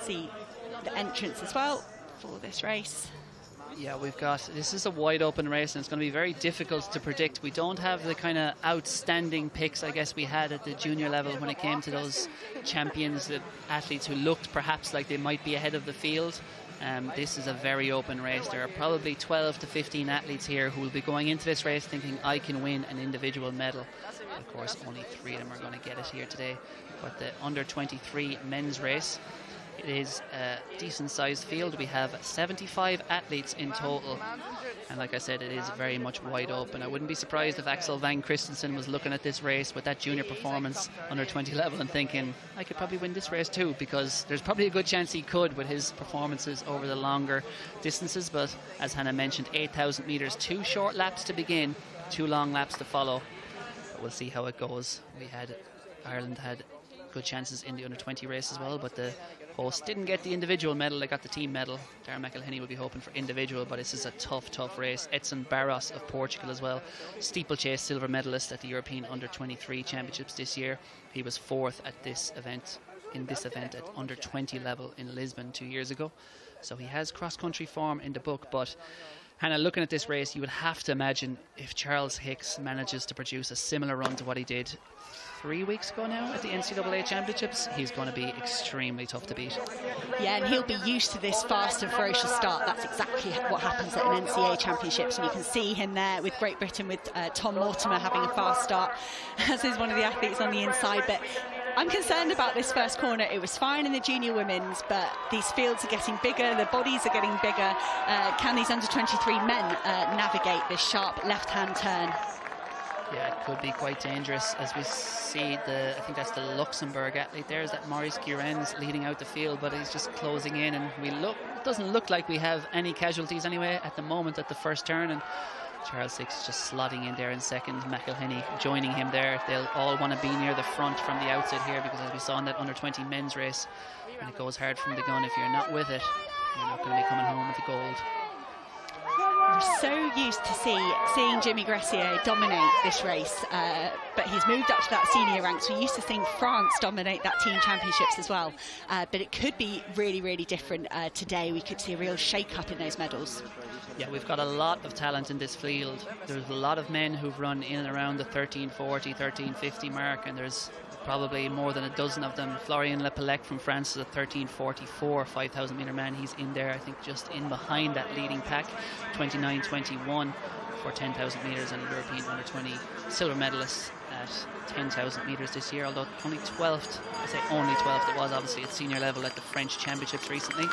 See the entrance as well for this race. Yeah, this is a wide open race, and it's going to be very difficult to predict. We don't have the kind of outstanding picks, I guess, we had at the junior level when it came to those champions, the athletes who looked perhaps like they might be ahead of the field. This is a very open race. There are probably 12 to 15 athletes here who will be going into this race thinking, I can win an individual medal. Of course, only 3 of them are going to get it here today. But the under 23 men's race, it is a decent sized field. We have 75 athletes in total, and like I said, it is very much wide open. I wouldn't be surprised if Axel Van Christensen was looking at this race with that junior performance under 20 level and thinking, I could probably win this race too, because there's probably a good chance he could with his performances over the longer distances. But as Hannah mentioned, 8,000 metres, 2 short laps to begin, 2 long laps to follow. But we'll see how it goes. Ireland had good chances in the under 20 race as well, but the hosts didn't get the individual medal. They got the team medal. Darragh McElhinney will be hoping for individual, but this is a tough race. Edson Barros of Portugal as well, steeplechase silver medalist at the European under 23 championships this year. He was 4th at this event at under 20 level in Lisbon 2 years ago, so he has cross-country form in the book. But Hannah, looking at this race, you would have to imagine if Charles Hicks manages to produce a similar run to what he did 3 weeks ago now at the NCAA Championships, he's going to be extremely tough to beat. Yeah, and he'll be used to this fast and ferocious start. That's exactly what happens at an NCAA Championships, and you can see him there with Great Britain, with Tom Mortimer having a fast start, as is one of the athletes on the inside. But I'm concerned about this first corner. It was fine in the junior women's, but these fields are getting bigger, the bodies are getting bigger. Can these under 23 men navigate this sharp left-hand turn? Yeah, it could be quite dangerous, as we see I think that's the Luxembourg athlete there, is that Maurice Querinjean leading out the field, but he's just closing in, and it doesn't look like we have any casualties anyway at the moment at the first turn. And Charles Hicks just slotting in there in second, McElhinney joining him there. They'll all want to be near the front from the outset here, because as we saw in that under 20 men's race, when it goes hard from the gun, if you're not with it, you're not going to be coming home with the gold. We're so used to seeing Jimmy Gressier dominate this race, but he's moved up to that senior ranks. We're used to seeing France dominate that team championships as well, but it could be really different today. We could see a real shake-up in those medals. Yeah, we've got a lot of talent in this field. There's a lot of men who've run in and around the 13:40, 13:50 mark, and there's probably more than a dozen of them. Florian Lepelec from France is a 13:44 5,000 metre man. He's in there, I think, just in behind that leading pack. 29:21 for 10,000 metres, and a European under 20 silver medalist at 10,000 metres this year, although only 12th. I say only 12th. It was obviously at senior level at the French championships recently.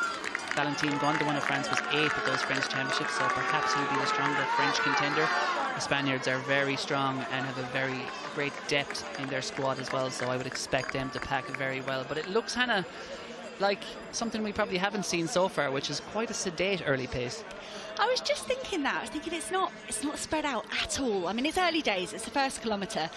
Valentine Gondouin of France was 8th at those French championships, so perhaps he'll be the stronger French contender. The Spaniards are very strong and have a very great depth in their squad as well, so I would expect them to pack very well. But it looks, Hannah, like something we probably haven't seen so far, which is quite a sedate early pace. I was just thinking that. I was thinking it's not spread out at all. I mean, it's early days. It's the first kilometre.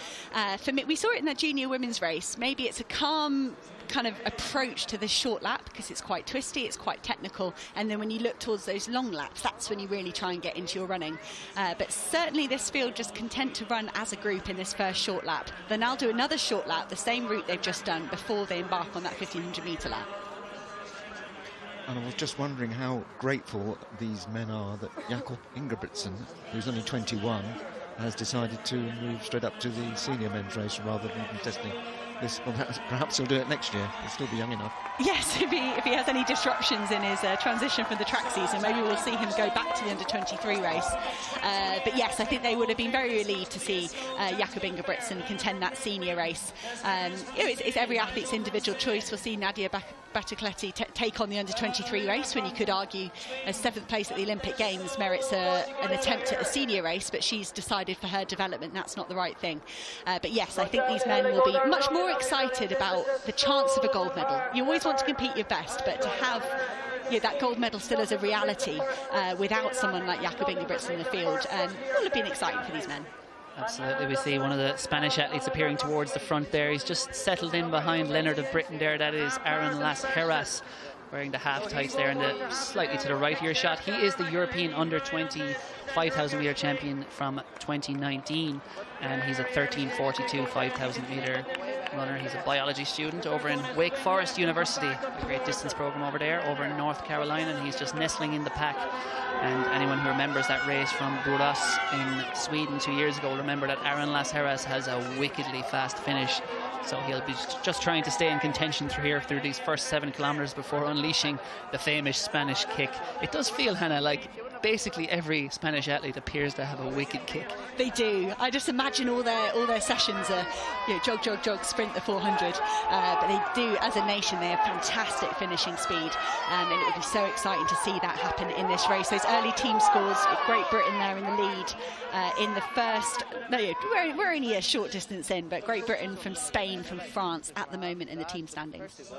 For me, we saw it in that junior women's race. Maybe it's a calm kind of approach to the short lap, because it's quite twisty, it's quite technical, and then when you look towards those long laps, that's when you really try and get into your running. But certainly this field just content to run as a group in this first short lap. Then I'll do another short lap, the same route they've just done, before they embark on that 1500 metre lap. And I was just wondering how grateful these men are that Jakob Ingebrigtsen, who's only 21, has decided to move straight up to the senior men's race rather than contesting this. Well, perhaps he'll do it next year. He'll still be young enough. Yes, if he has any disruptions in his transition from the track season, maybe we'll see him go back to the under-23 race. But yes, I think they would have been very relieved to see Jakob Ingebrigtsen contend that senior race. It's every athlete's individual choice. We'll see Nadia Battocletti take on the under-23 race, when you could argue a 7th place at the Olympic Games merits an attempt at a senior race, but she's decided for her development that's not the right thing. But yes, I think these men will be much more excited about the chance of a gold medal. You always want to compete your best, but to have that gold medal still as a reality without someone like Jakob Ingebrigtsen in the field will have been exciting for these men. Absolutely. We see one of the Spanish athletes appearing towards the front there. He's just settled in behind Leonard of Britain there. That is Aaron Las Heras, wearing the half tights there, and slightly to the right here shot. He is the European under 20 5,000 metre champion from 2019, and he's a 13:42 5,000 metre runner. He's a biology student over in Wake Forest University, a great distance program over there, over in North Carolina, and he's just nestling in the pack. And anyone who remembers that race from Borås in Sweden 2 years ago will remember that Aaron Las-Heras has a wickedly fast finish. So he'll be just trying to stay in contention through these first 7 kilometers before unleashing the famous Spanish kick. It does feel, Hannah, like basically every Spanish athlete appears to have a wicked kick. They do. I just imagine all their sessions are, jog, jog, jog, sprint the 400. But they do, as a nation, they have fantastic finishing speed. And it would be so exciting to see that happen in this race. Those early team scores, Great Britain there in the lead in the first. No, we're only a short distance in, but Great Britain from Spain, from France at the moment in the team standings.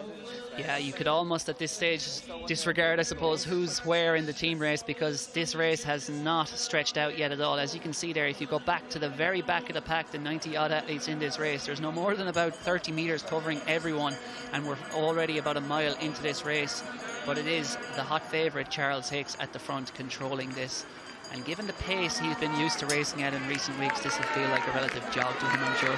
Yeah, you could almost at this stage disregard, I suppose, who's where in the team race, because this race has not stretched out yet at all. As you can see there, if you go back to the very back of the pack, the 90 odd athletes in this race, there's no more than about 30 metres covering everyone, and we're already about a mile into this race. But it is the hot favourite Charles Hicks at the front controlling this, and given the pace he's been used to racing at in recent weeks, this will feel like a relative jog to him, I'm sure.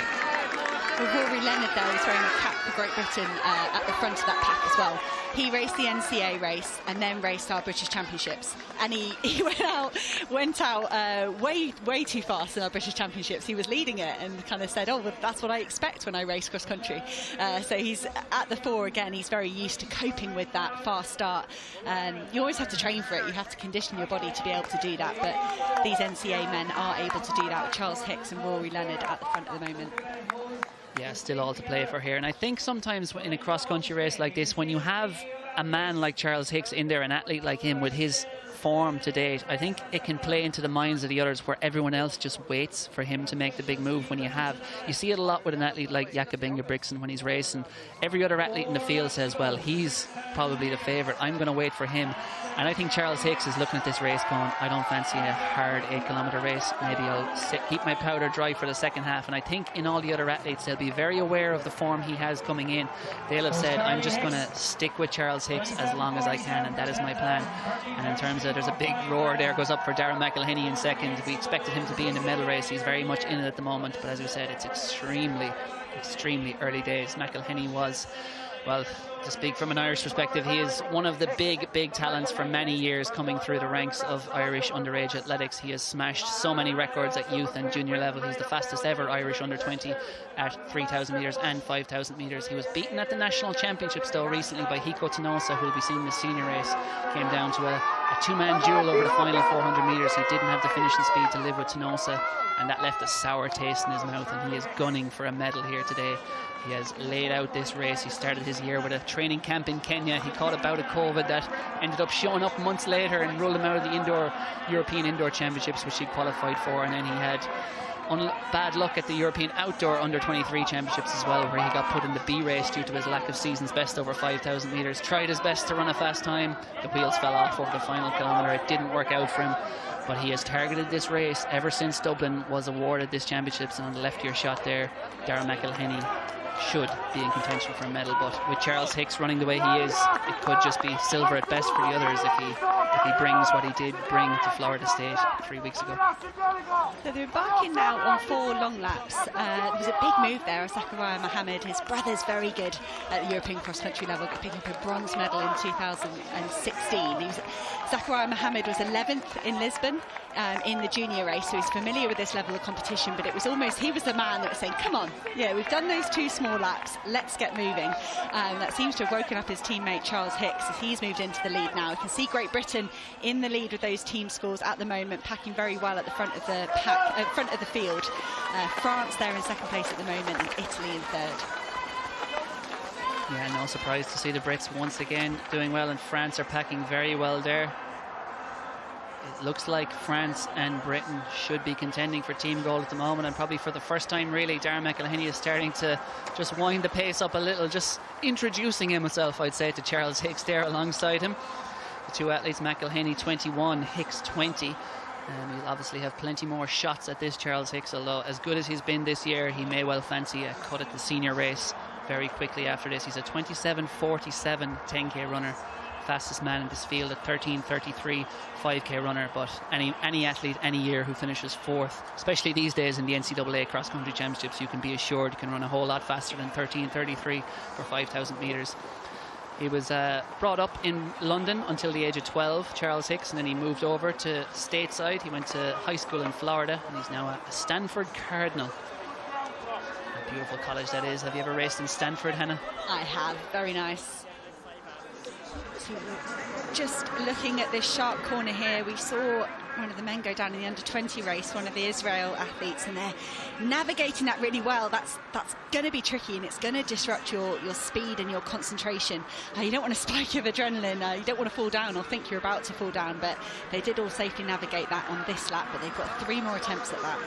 Well, Rory Leonard there is wearing a cap for Great Britain at the front of that pack as well. He raced the NCA race and then raced our British Championships, and he went out way too fast in our British Championships. He was leading it and kind of said, oh, well, that's what I expect when I race cross country. So he's at the fore again. He's very used to coping with that fast start. You always have to train for it. You have to condition your body to be able to do that, but these NCA men are able to do that with Charles Hicks and Rory Leonard at the front at the moment. Yeah, still all to play for here. And I think sometimes in a cross-country race like this, when you have a man like Charles Hicks in there, an athlete like him with his form to date, I think it can play into the minds of the others where everyone else just waits for him to make the big move. When you see it a lot with an athlete like Jakob Ingebrigtsen when he's racing. Every other athlete in the field says, well, he's probably the favourite, I'm going to wait for him. And I think Charles Hicks is looking at this race going, I don't fancy a hard 8-kilometre race. Maybe I'll keep my powder dry for the second half. And I think in all the other athletes, they'll be very aware of the form he has coming in. They'll have said, I'm just going to stick with Charles Hicks as long as I can, and that is my plan. And in terms of, there's a big roar there, goes up for Darragh McElhinney in second. We expected him to be in the medal race. He's very much in it at the moment. But as we said, it's extremely early days. McElhinney was, well, to speak from an Irish perspective, he is one of the big talents for many years coming through the ranks of Irish underage athletics. He has smashed so many records at youth and junior level. He's the fastest ever Irish under 20 at 3,000 metres and 5,000 metres. He was beaten at the national championships though recently by Hicks Tanosa, who will be seeing the senior race. Came down to a two-man duel over the final 400 metres. He didn't have the finishing speed to live with Tanosa, and that left a sour taste in his mouth, and he is gunning for a medal here today. He has laid out this race. He started his year with a training camp in Kenya. He caught a bout of COVID that ended up showing up months later and ruled him out of the European Indoor Championships, which he qualified for. And then he had bad luck at the European Outdoor Under-23 Championships as well, where he got put in the B race due to his lack of season's best over 5,000 metres. Tried his best to run a fast time. The wheels fell off over the final kilometre. It didn't work out for him. But he has targeted this race ever since Dublin was awarded this championships, and on the left ear shot there, Darragh McElhinney should be in contention for a medal. But with Charles Hicks running the way he is, it could just be silver at best for the others if he brings what he did bring to Florida State 3 weeks ago. So they're embarking now on 4 long laps. There was a big move there. Zachariah Mohammed, his brother's very good at the European cross-country level, picking up a bronze medal in 2016. Zachariah Mohammed was 11th in Lisbon in the junior race, so he's familiar with this level of competition, but it was almost, he was the man that was saying, come on, we've done those 2 small laps, let's get moving. That seems to have woken up his teammate Charles Hicks as he's moved into the lead now. You can see Great Britain in the lead with those team scores at the moment, packing very well at the front of the pack, front of the field. France there in second place at the moment, and Italy in third. Yeah, no surprise to see the Brits once again doing well, and France are packing very well there. It looks like France and Britain should be contending for team gold at the moment, and probably for the first time really Darragh McElhinney is starting to just wind the pace up a little, just introducing himself, I'd say, to Charles Hicks there alongside him. The 2 athletes, McElhinney 21, Hicks 20. He'll obviously have plenty more shots at this, Charles Hicks, although as good as he's been this year, he may well fancy a cut at the senior race very quickly after this. He's a 27.47 10k runner, fastest man in this field at 13:33, 5k runner. But any athlete any year who finishes 4th, especially these days in the NCAA cross country championships, you can be assured you can run a whole lot faster than 13:33 for 5,000 meters. He was brought up in London until the age of 12, Charles Hicks, and then he moved over to stateside. He went to high school in Florida, and he's now a Stanford Cardinal. A beautiful college that is. Have you ever raced in Stanford, Hannah? I have. Very nice. So just looking at this sharp corner here, we saw one of the men go down in the under-20 race, one of the Israel athletes, and they're navigating that really well. That's going to be tricky, and it's going to disrupt your speed and your concentration. You don't want a spike of adrenaline. You don't want to fall down or think you're about to fall down, but they did all safely navigate that on this lap, but they've got 3 more attempts at that.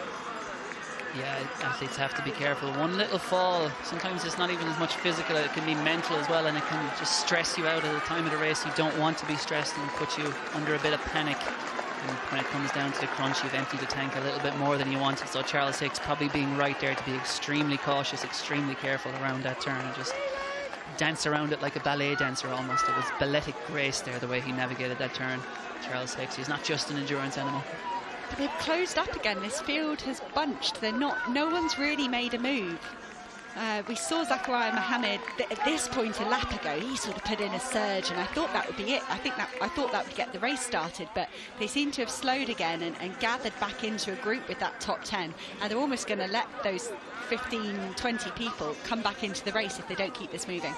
Yeah, athletes have to be careful. One little fall, sometimes it's not even as much physical, it can be mental as well, and it can just stress you out at the time of the race. You don't want to be stressed and put you under a bit of panic. And when it comes down to the crunch, you've emptied the tank a little bit more than you wanted. So Charles Hicks probably being right there to be extremely cautious, extremely careful around that turn, and just dance around it like a ballet dancer almost. It was balletic grace there, the way he navigated that turn. Charles Hicks, he's not just an endurance animal. But they've closed up again. This field has bunched. No one's really made a move. We saw Zachariah Mohammed at this point a lap ago. He sort of put in a surge, and I thought that would be it. I thought that would get the race started, but they seem to have slowed again and gathered back into a group with that top 10. And they're almost going to let those 15, 20 people come back into the race if they don't keep this moving.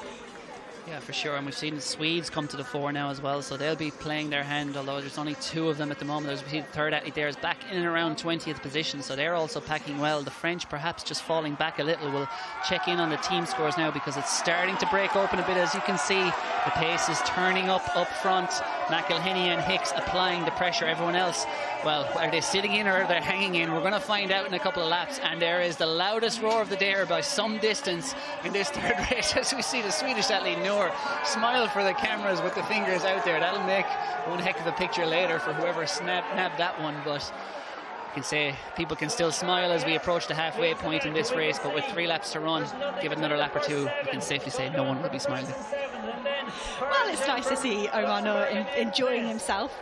Yeah, for sure. And we've seen the Swedes come to the fore now as well, so they'll be playing their hand, although there's only 2 of them at the moment. There's the third athlete there is back in and around 20th position, so they're also packing well. The French perhaps just falling back a little. We'll check in on the team scores now, because it's starting to break open a bit. As you can see, the pace is turning up front. McElhinney and Hicks applying the pressure. Everyone else, well, are they sitting in or are they hanging in? We're going to find out in a couple of laps. And there is the loudest roar of the day by some distance in this third race, as we see the Swedish athlete Noor smile for the cameras with the fingers out there. That'll make one heck of a picture later for whoever nabbed that one. But you can say people can still smile as we approach the halfway point in this race, but with 3 laps to run, give it another lap or 2, you can safely say no one will be smiling. Well, it's nice to see Omar Noor enjoying himself.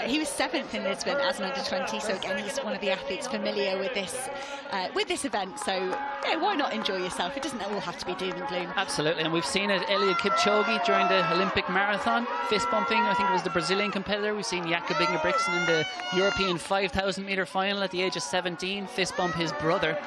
He was 7th in Lisbon as an under-20, so again, he's one of the athletes familiar with this event. So yeah, why not enjoy yourself? It doesn't all have to be doom and gloom. Absolutely, and we've seen it. Eliud Kipchoge during the Olympic marathon, fist bumping. I think it was the Brazilian competitor. We've seen Jakob Ingebrigtsen in the European 5,000 meter final at the age of 17, fist bump his brother.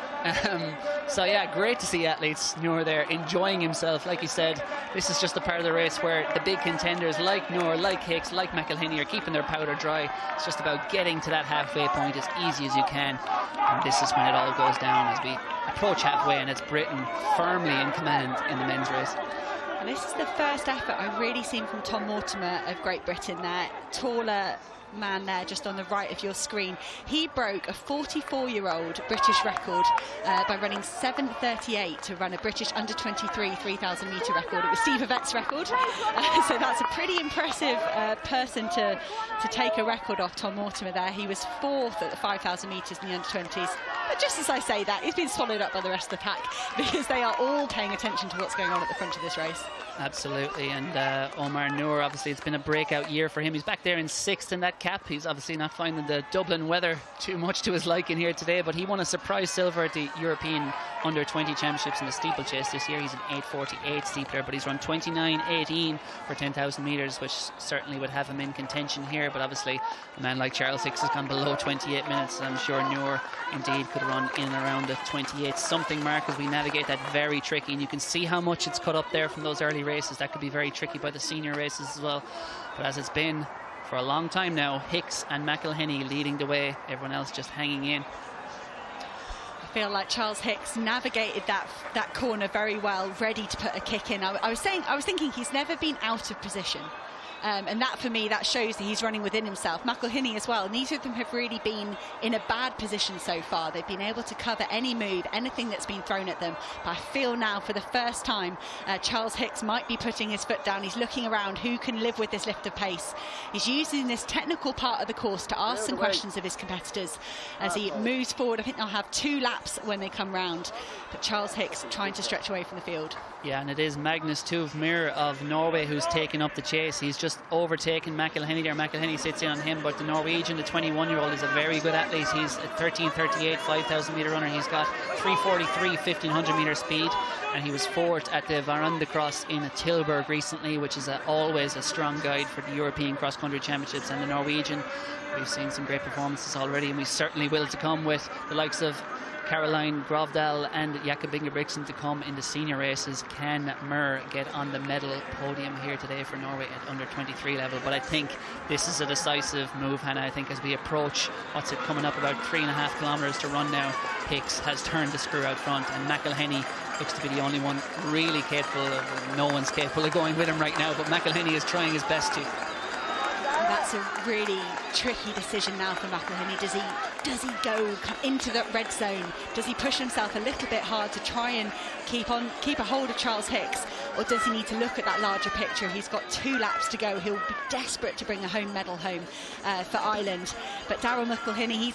So yeah, great to see athletes Noor there enjoying himself. Like you said, this is just a part of the race where the big contenders like Noor, like Hicks, like McElhinney are keeping their powder dry. It's just about getting to that halfway point as easy as you can, and this is when it all goes down as we approach halfway, and it's Britain firmly in command in the men's race. And this is the first effort I've really seen from Tom Mortimer of Great Britain there. Taller man there just on the right of your screen. He broke a 44-year-old British record by running 7:38 to run a British under-23 3,000 metre record. It was Steve Yvette's record, so that's a pretty impressive person to take a record off. Tom Mortimer there. He was 4th at the 5,000 metres in the under-20s. But just as I say that, he's been swallowed up by the rest of the pack, because they are all paying attention to what's going on at the front of this race. Absolutely, and Omar Noor, obviously it's been a breakout year for him. He's back there in 6th in that cap. He's obviously not finding the Dublin weather too much to his liking here today, but he won a surprise silver at the European Under-20 Championships in the steeplechase this year. He's an 8:48 steepler, but he's run 29:18 for 10,000 metres, which certainly would have him in contention here. But obviously a man like Charles Hicks has gone below 28 minutes, and I'm sure Noor indeed could run in and around the 28 something mark as we navigate that very tricky. And you can see how much it's cut up there from those early races. That could be very tricky by the senior races as well. But as it's been for a long time now, Hicks and McElhinney leading the way, everyone else just hanging in. I feel like Charles Hicks navigated that corner very well, ready to put a kick in. I was thinking he's never been out of position. And that, for me, that shows that he's running within himself. McElhinney as well. Neither of them have really been in a bad position so far. They've been able to cover any move, anything that's been thrown at them. But I feel now, for the first time, Charles Hicks might be putting his foot down. He's looking around who can live with this lift of pace. He's using this technical part of the course to ask some questions of his competitors as he moves forward. I think they'll have 2 laps when they come round. But Charles Hicks trying to stretch away from the field. Yeah, and it is Magnus Tuvmyr of Norway who's taken up the chase. He's just just overtaken McElhinney there. McElhinney sits in on him, but the Norwegian, the 21-year-old, is a very good athlete. He's a 13:38 5,000 metre runner. He's got 3:43 1,500 metre speed, and he was fourth at the Varanda Cross in Tilburg recently, which is always a strong guide for the European Cross Country Championships. And the Norwegian, we've seen some great performances already, and we certainly will to come with the likes of Caroline Grovdal and Jakob Ingebrigtsen to come in the senior races. Can Murr get on the medal podium here today for Norway at under 23 level? But I think this is a decisive move, Hannah. I think as we approach, what's it, coming up about 3.5 kilometres to run now, Hicks has turned the screw out front, and McElhinney looks to be the only one really capable of, no one's capable of going with him right now, but McElhinney is trying his best to. That's a really tricky decision now for McElhinney. Does he go into the red zone? Does he push himself a little bit hard to try and keep a hold of Charles Hicks, or does he need to look at that larger picture? He's got 2 laps to go. He'll be desperate to bring a home medal home for Ireland. But Darragh McElhinney,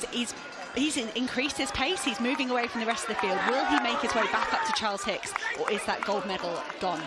he's increased his pace. He's moving away from the rest of the field. Will he make his way back up to Charles Hicks, or is that gold medal gone?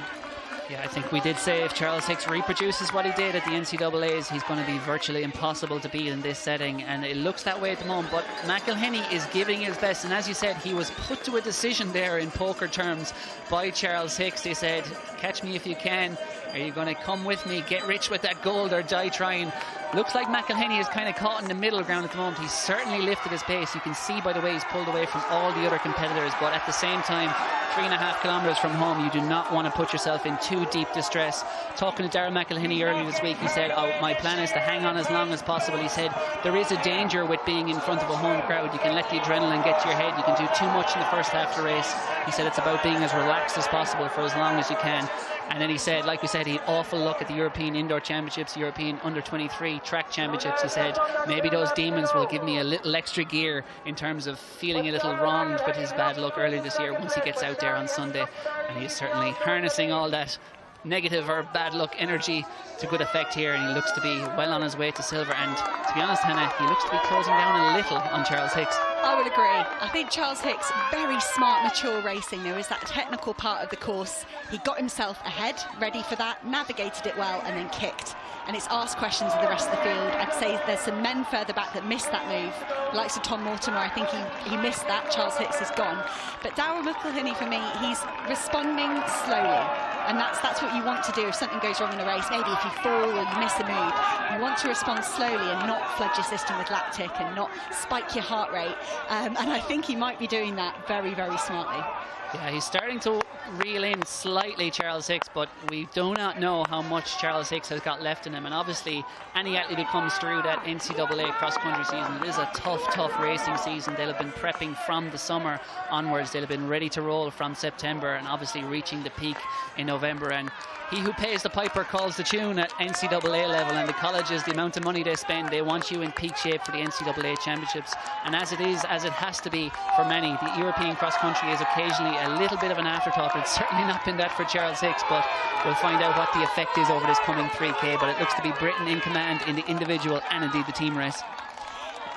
Yeah, I think we did say if Charles Hicks reproduces what he did at the NCAAs, he's going to be virtually impossible to beat in this setting, and it looks that way at the moment. But McElhinney is giving his best, and as you said, he was put to a decision there in poker terms by Charles Hicks. They said, catch me if you can. Are you going to come with me, get rich with that gold, or die trying? Looks like McElhinney is kind of caught in the middle ground at the moment. He's certainly lifted his pace. You can see by the way he's pulled away from all the other competitors, but at the same time, 3.5 kilometres from home, you do not want to put yourself in too deep distress. Talking to Darragh McElhinney earlier this week, he said, my plan is to hang on as long as possible. He said, there is a danger with being in front of a home crowd. You can let the adrenaline get to your head. You can do too much in the first half of the race. He said it's about being as relaxed as possible for as long as you can. And then he said, like we said, he had awful luck at the European Indoor Championships, European Under-23 Track Championships. He said, maybe those demons will give me a little extra gear in terms of feeling a little wronged with his bad luck earlier this year once he gets out there on Sunday. And he's certainly harnessing all that negative or bad luck energy to good effect here, and he looks to be well on his way to silver. And to be honest, Hannah, he looks to be closing down a little on Charles Hicks. I would agree. I think Charles Hicks, very smart, mature racing. There was that technical part of the course. He got himself ahead, ready for that, navigated it well, and then kicked. And it's asked questions of the rest of the field. I'd say there's some men further back that missed that move. The likes of Tom Mortimer, I think he missed that. Charles Hicks is gone. But Darragh McElhinney, for me, he's responding slowly. And that's what you want to do if something goes wrong in a race. Maybe if you fall or you miss a move, you want to respond slowly and not flood your system with lactic and not spike your heart rate. And I think he might be doing that very, very smartly. Yeah, he's starting to reel in slightly, Charles Hicks, but we do not know how much Charles Hicks has got left in him. And obviously, any athlete who comes through that NCAA cross-country season, it is a tough racing season. They'll have been prepping from the summer onwards. They'll have been ready to roll from September and obviously reaching the peak in November. And he who pays the piper calls the tune at NCAA level, and the colleges, the amount of money they spend, they want you in peak shape for the NCAA championships. And as it has to be for many, the European cross-country is occasionally a little bit of an afterthought. It's certainly not been that for Charles Hicks, but we'll find out what the effect is over this coming 3K. But it looks to be Britain in command in the individual and indeed the team race.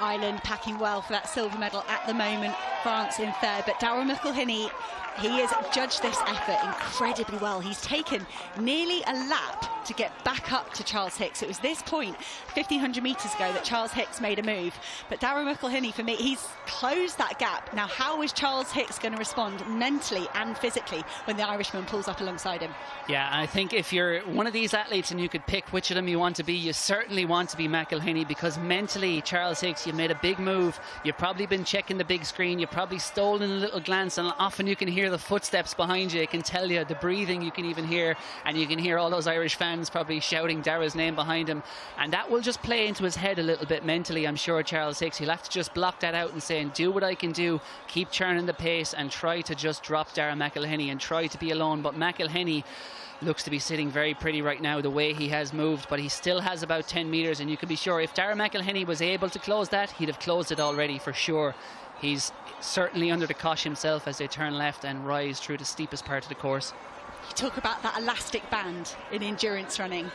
Ireland packing well for that silver medal at the moment. France in third, but Darragh McElhinney, he has judged this effort incredibly well. He's taken nearly a lap to get back up to Charles Hicks. It was this point 1,500 metres ago that Charles Hicks made a move, but Darragh McElhinney, for me, he's closed that gap. Now, how is Charles Hicks going to respond mentally and physically when the Irishman pulls up alongside him? Yeah, I think if you're one of these athletes and you could pick which of them you want to be, you certainly want to be McElhinney, because mentally, Charles Hicks, you've made a big move. You've probably been checking the big screen. You've probably stolen a little glance, and often you can hear the footsteps behind you. It can tell you the breathing you can even hear, and you can hear all those Irish fans probably shouting Darragh's name behind him, and that will just play into his head a little bit mentally. I'm sure Charles Hicks, he'll have to just block that out and say, do what I can do, keep churning the pace and try to just drop Darragh McElhinney and try to be alone. But McElhinney looks to be sitting very pretty right now, the way he has moved, but he still has about 10 metres, and you can be sure if Darragh McElhinney was able to close that, he'd have closed it already for sure. He's certainly under the cosh himself as they turn left and rise through the steepest part of the course. You talk about that elastic band in endurance running.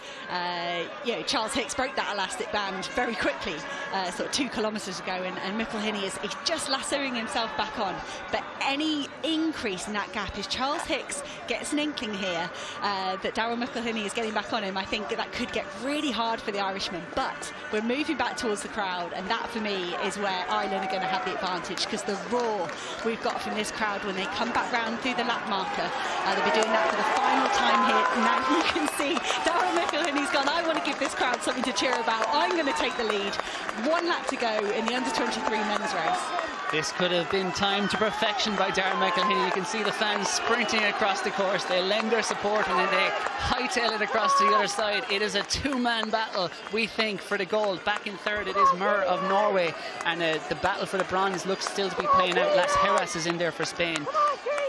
Charles Hicks broke that elastic band very quickly, sort of 2 kilometres ago, and McElhinney is just lassoing himself back on. But any increase in that gap, if Charles Hicks gets an inkling here that Darragh McElhinney is getting back on him, I think that could get really hard for the Irishman. But we're moving back towards the crowd, and that for me is where Ireland are going to have the advantage, because the roar we've got from this crowd when they come back round through the lap marker, they'll be doing that for the final time here. Now you can see Darragh McElhinney's gone, I want to give this crowd something to cheer about. I'm going to take the lead. 1 lap to go in the under-23 men's race. This could have been timed to perfection by Darragh McElhinney. You can see the fans sprinting across the course. They lend their support and then they hightail it across to the other side. It is a 2-man battle, we think, for the gold. Back in third, it is Mur of Norway. And the battle for the bronze looks still to be playing out. Las Heras is in there for Spain.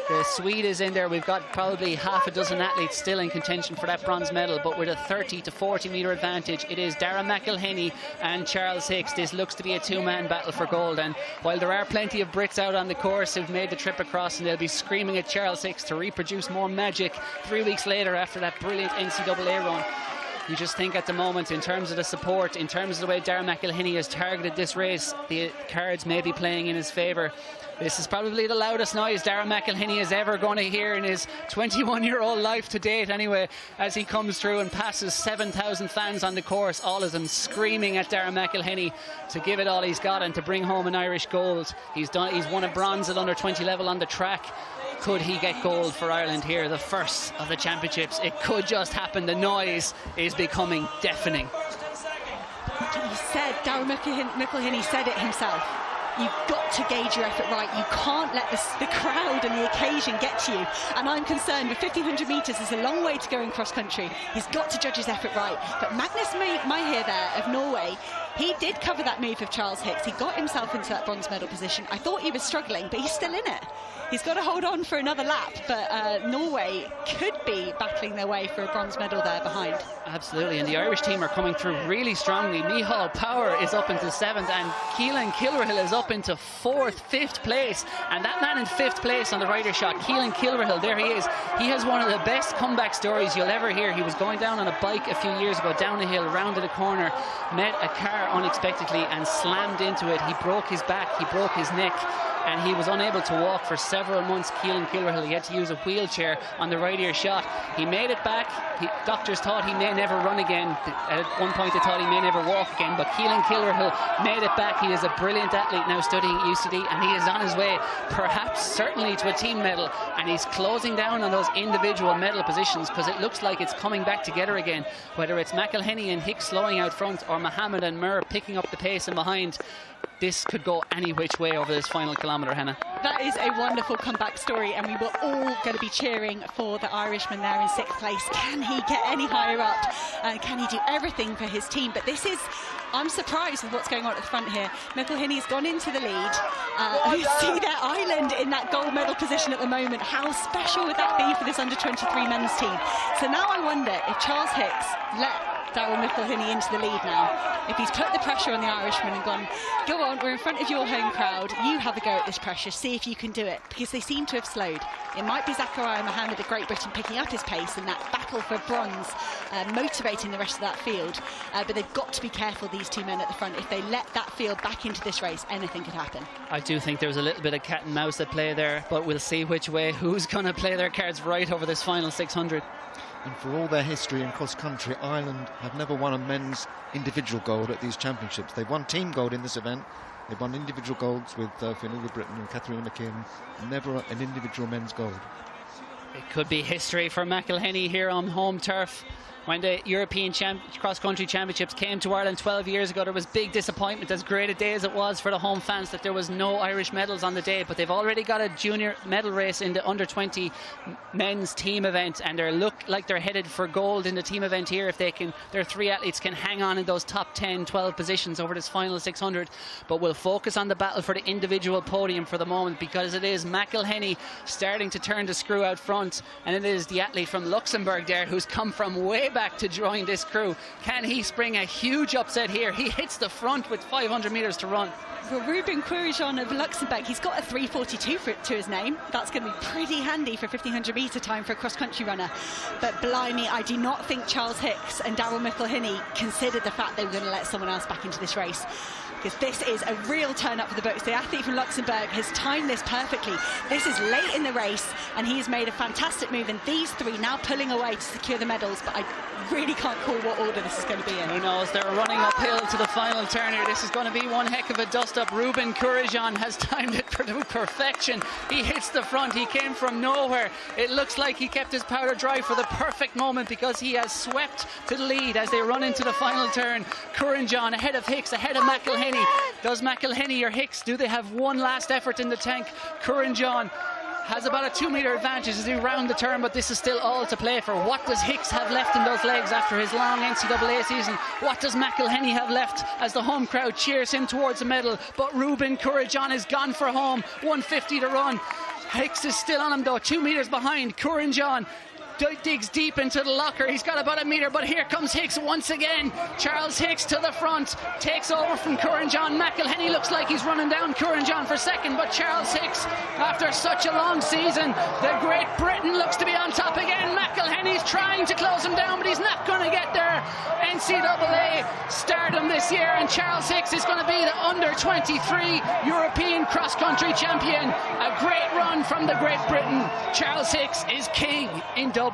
The Swede is in there. We've got probably half a dozen athletes still in contention for that bronze medal, but with a 30 to 40 metre advantage, it is Darragh McElhinney and Charles Hicks. This looks to be a 2-man battle for gold, and while there are plenty of Brits out on the course who've made the trip across, and they'll be screaming at Charles Hicks to reproduce more magic 3 weeks later after that brilliant NCAA run. You just think at the moment, in terms of the support, in terms of the way Darragh McElhinney has targeted this race, the cards may be playing in his favour. This is probably the loudest noise Darragh McElhinney is ever going to hear in his 21-year-old life to date anyway, as he comes through and passes 7,000 fans on the course, all of them screaming at Darragh McElhinney to give it all he's got and to bring home an Irish gold. He's won a bronze at under-20 level on the track. Could he get gold for Ireland here, the first of the championships? It could just happen. The noise is becoming deafening. He said, Darragh McElhinney said it himself. You've got to gauge your effort right. You can't let the crowd and the occasion get to you. And I'm concerned with 1,500 metres, is a long way to go in cross country. He's got to judge his effort right. But Magnus Meijer there of Norway, he did cover that move of Charles Hicks. He got himself into that bronze medal position. I thought he was struggling, but he's still in it. He's got to hold on for another lap, but Norway could be battling their way for a bronze medal there behind. Absolutely, and the Irish team are coming through really strongly. Micheál Power is up into 7th, and Keelan Kilrehill is up into 4th, 5th place. And that man in 5th place on the rider shot, Keelan Kilrehill, there he is. He has one of the best comeback stories you'll ever hear. He was going down on a bike a few years ago, down a hill, rounded a corner, met a car unexpectedly and slammed into it. He broke his back, he broke his neck, and he was unable to walk for several months. Keelan Kilrehill, he had to use a wheelchair on the right ear shot. He made it back. Doctors thought he may never run again. At one point they thought he may never walk again, but Keelan Kilrehill made it back. He is a brilliant athlete now studying at UCD, and he is on his way perhaps certainly to a team medal, and he's closing down on those individual medal positions, because it looks like it's coming back together again, whether it's McElhinney and Hicks slowing out front or Mohammed and Mur picking up the pace in behind. This could go any which way over this final kilometre, Hannah. That is a wonderful comeback story, and we were all going to be cheering for the Irishman there in 6th place. Can he get any higher up? Can he do everything for his team? But this is, I'm surprised with what's going on at the front here. McElhinney's gone into the lead. You see their Ireland in that gold medal position at the moment. How special would that be for this under-23 men's team? So now I wonder if Charles Hicks let Darragh McElhinney into the lead now, if he's put the pressure on the Irishman and gone, go on, we're in front of your home crowd, you have a go at this pressure, see if you can do it, because they seem to have slowed. It might be Zachariah Mohammed of Great Britain picking up his pace in that battle for bronze, motivating the rest of that field, but they've got to be careful, these two men at the front. If they let that field back into this race, anything could happen. I do think there's a little bit of cat and mouse at play there, but we'll see which way, who's going to play their cards right over this final 600. And for all their history in cross-country, Ireland have never won a men's individual gold at these championships. They've won team gold in this event. They've won individual golds with Fingal-Dublin and Catherine McKeon. Never an individual men's gold. It could be history for McElhinney here on home turf. When the European cross-country championships came to Ireland 12 years ago, there was big disappointment, as great a day as it was for the home fans, that there was no Irish medals on the day. But they've already got a junior medal race in the under-20 men's team event, and they look like they're headed for gold in the team event here if they can. Their 3 athletes can hang on in those top 10, 12 positions over this final 600. But we'll focus on the battle for the individual podium for the moment, because it is McElhinney starting to turn the screw out front, and it is the athlete from Luxembourg there who's come from way back back to join this crew. Can he spring a huge upset here? He hits the front with 500 metres to run. Well, Ruben Querinjean of Luxembourg, he's got a 3:42 to his name. That's going to be pretty handy for 1500 metre time for a cross-country runner. But blimey, I do not think Charles Hicks and Darragh McElhinney considered the fact they were going to let someone else back into this race, because this is a real turn-up for the books. The athlete from Luxembourg has timed this perfectly. This is late in the race, and he's made a fantastic move, and these three now pulling away to secure the medals, but I really can't call what order this is going to be in. Who knows? They're running uphill to the final turn here. This is going to be one heck of a dust-up. Ruben Querinjean has timed it to perfection. He hits the front. He came from nowhere. It looks like he kept his powder dry for the perfect moment, because he has swept to the lead as they run into the final turn. Querinjean ahead of Hicks, ahead of McElhinney. Does McElhinney or Hicks, do they have one last effort in the tank? Querinjean has about a 2 metre advantage as he round the turn, but this is still all to play for. What does Hicks have left in those legs after his long NCAA season? What does McElhinney have left as the home crowd cheers him towards the medal? But Ruben Querinjean is gone for home. 150 to run. Hicks is still on him though, 2 metres behind. Querinjean digs deep into the locker. He's got about a metre, but here comes Hicks once again. Charles Hicks to the front, takes over from Querinjean. McElhinney looks like he's running down Querinjean for second, but Charles Hicks, after such a long season, the Great Britain looks to be on top again. McElhinney's trying to close him down, but he's not going to get there. NCAA stardom this year, and Charles Hicks is going to be the under-23 European cross-country champion. A great run from the Great Britain. Charles Hicks is king in Dublin.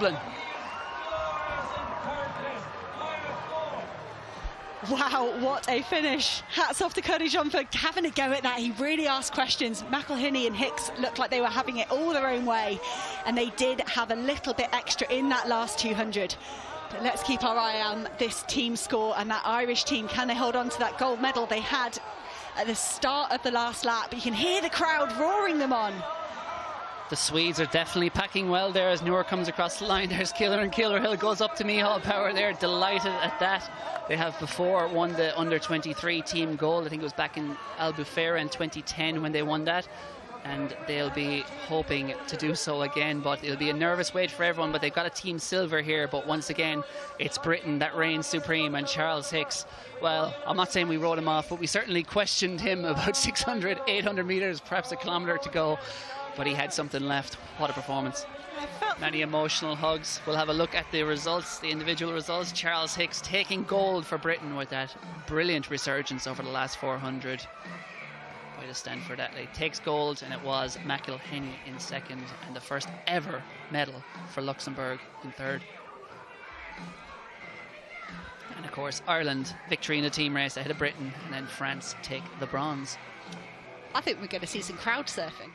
Wow, what a finish. Hats off to Querinjean for having a go at that. He really asked questions. McElhinney and Hicks looked like they were having it all their own way, and they did have a little bit extra in that last 200. But let's keep our eye on this team score and that Irish team. Can they hold on to that gold medal they had at the start of the last lap? You can hear the crowd roaring them on. The Swedes are definitely packing well there as Noor comes across the line. There's Killer, and Hill goes up to Mihal Power. They're delighted at that. They have before won the under-23 team gold. I think it was back in Albufeira in 2010 when they won that. And they'll be hoping to do so again, but it'll be a nervous wait for everyone. But they've got a team silver here, but once again it's Britain that reigns supreme. And Charles Hicks, well, I'm not saying we wrote him off, but we certainly questioned him about 600, 800 metres, perhaps a kilometre to go, but he had something left. What a performance. Many emotional hugs. We'll have a look at the results, the individual results. Charles Hicks taking gold for Britain with that brilliant resurgence over the last 400. Way to stand for that. He takes gold, and it was McElhinney in second, and the first ever medal for Luxembourg in third. And of course Ireland victory in the team race ahead of Britain, and then France take the bronze. I think we're going to see some crowd surfing.